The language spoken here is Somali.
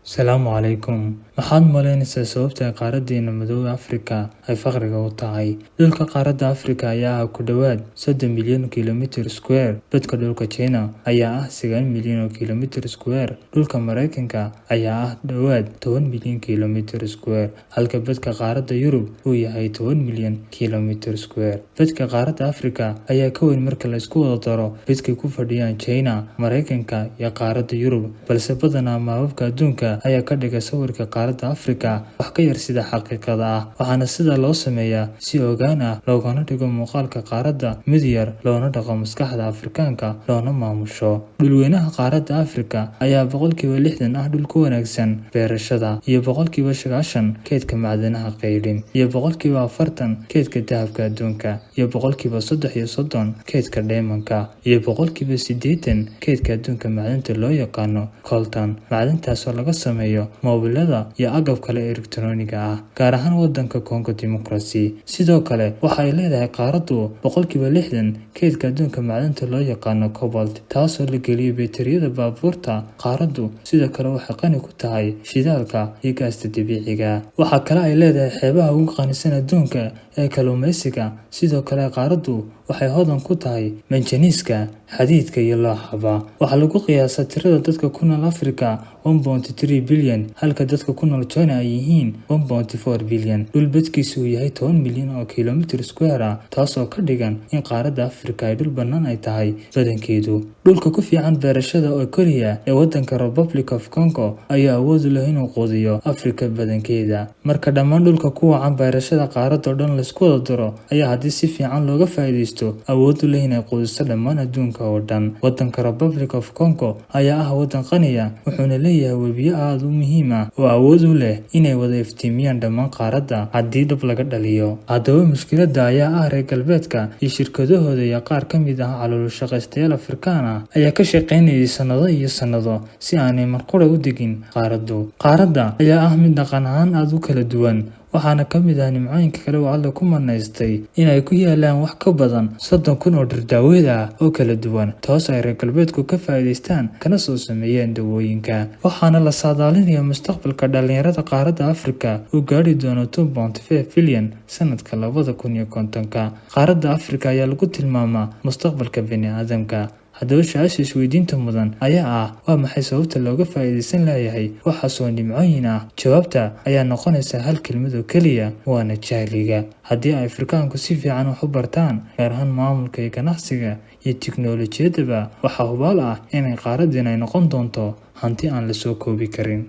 Asalaamu calaykum. Maxaad malaynaysaa sababta qaaraddeena Midowga Afrika ay faqriga u tahay? Dhulka qaaradda Afrika ayaa ah ku dhowaad 30 milyan kiiloomitir square. Badka dhulka China ayaa ah 9 milyan kiiloomitir square. Dhulka Mareykanka ayaa ah dhowaad 10 milyan kiiloomitir square, halka badka qaaradda Yurub uu yahay 10 milyan kiiloomitir square. Badka qaaradda Afrika ayaa ka weyn marka la isku wada daro badkay ku fadhiyaan China, Mareykanka iyo qaaradda Yurub, balse badanaa maababka adduunka ayaa ka dhiga sawirka qaaradda Afrika wax ka yar sida xaqiiqada ah, waxaana sida loo sameeyaa si ogaan ah loogana dhigo muuqaalka qaaradda mid yar, loona dhaqo maskaxda Afrikaanka, loona maamusho. Dhulweynaha qaaradda Afrika ayaa boqolkiiba 60 ah dhul ku wanaagsan beerashada, iyo boqolkiiba 90 keydka macdanaha qaydhin, iyo boqolkiiba 40 keydka dahabka adduunka, iyo boqolkiiba 33 keydka diamond-ka, iyo boqolkiiba 80 keydka adduunka macdanta loo yaqaano coltan, macdantaasoo laga sameeyo moobilada iyo agab kale elektarooniga ah, gaar ahaan wadanka Congo Democracy. Sidoo kale waxa ay leedahay qaaraddu boqolkiiba 60 keydka adduunka macdanta loo yaqaano cobalt, taasoo la geliyo batariyada baabuurta. Qaaraddu sidoo kale waxay qani ku tahay shidaalka iyo gaasta dabiiciga. Waxa kale ay leedahay xeebaha ugu qanisan adduunka ee kalluumeysiga. Sidoo kale qaaraddu waxay hodan ku tahay manganiiska, xadiidka iyo looxaba. Waxaa lagu qiyaasaa tirada dadka ku nool Afrika 1.3 bilyan, halka dadka ku nool China ay yihiin 1.4 bilyan. Dhul badkiisu uu yahay 10 milyan oo kiiloomitir square ah, taasoo ka dhigan in qaaradda Afrika ay dhul bannaan ay tahay badankeedu. Dhulka ku fiican beerashada oo keliya ee wadanka Republic of Congo ayaa awood u leh inuu quudiyo Afrika badankeeda. Marka dhammaan dhulka ku wacan beerashada qaaradda oo dhan la isku wada daro, ayaa haddii si fiican looga faa'iideysto awood u leh inay quudiso dhammaan adduunka oo dhan. Wadanka Republic of Congo ayaa ah wadan qani ah, wuxuuna leeyahay webiyo aad u muhiim ah oo awood u leh inay wada iftiimiyaan dhammaan qaaradda haddii dhab laga dhaliyo. Haddaba mushkiladda ayaa ah reer galbeedka iyo shirkadahooda iyo qaar ka mid ah calool-shaqaystayaal Afrikaan ah ayaa ka shaqaynayay sannado iyo sannado si aanay marqura u degin qaaraddu. Qaaradda ayaa ah mid dhaqan ahaan aad u kala duwan, waxaana ka mid ah nimcooyinka kale oo Alle ku manaystay in ay ku yaalaan wax ka badan 30,000 oo dhir daaweed ah oo kala duwan, taas ay reer galbeedku ka faa'iideystaan kana soo sameeyeen dawooyinka. Waxaana la saadaalinayaa mustaqbalka dhalinyarada qaaradda Afrika uu gaari doono 2.5 bilyan sanadka 2050. Qaaradda Afrika ayaa lagu tilmaamaa mustaqbalka bini'aadamka. Haddaba su'aasha isweydiinta mudan ayaa ah, waa maxay sababta looga faa'iideysan layahay waxaas oo nimcooyin ah? Jawaabta ayaa noqonaysa hal kelmad oo keliya, waana jahliga. Haddii ay Afrikaanku si fiican wax u bartaan, gaar ahaan maamulka iyo ganacsiga iyo tiknoolajiyadaba, waxaa hubaal ah inay qaaraddan ay noqon doonto hanti aan la soo koobi karin.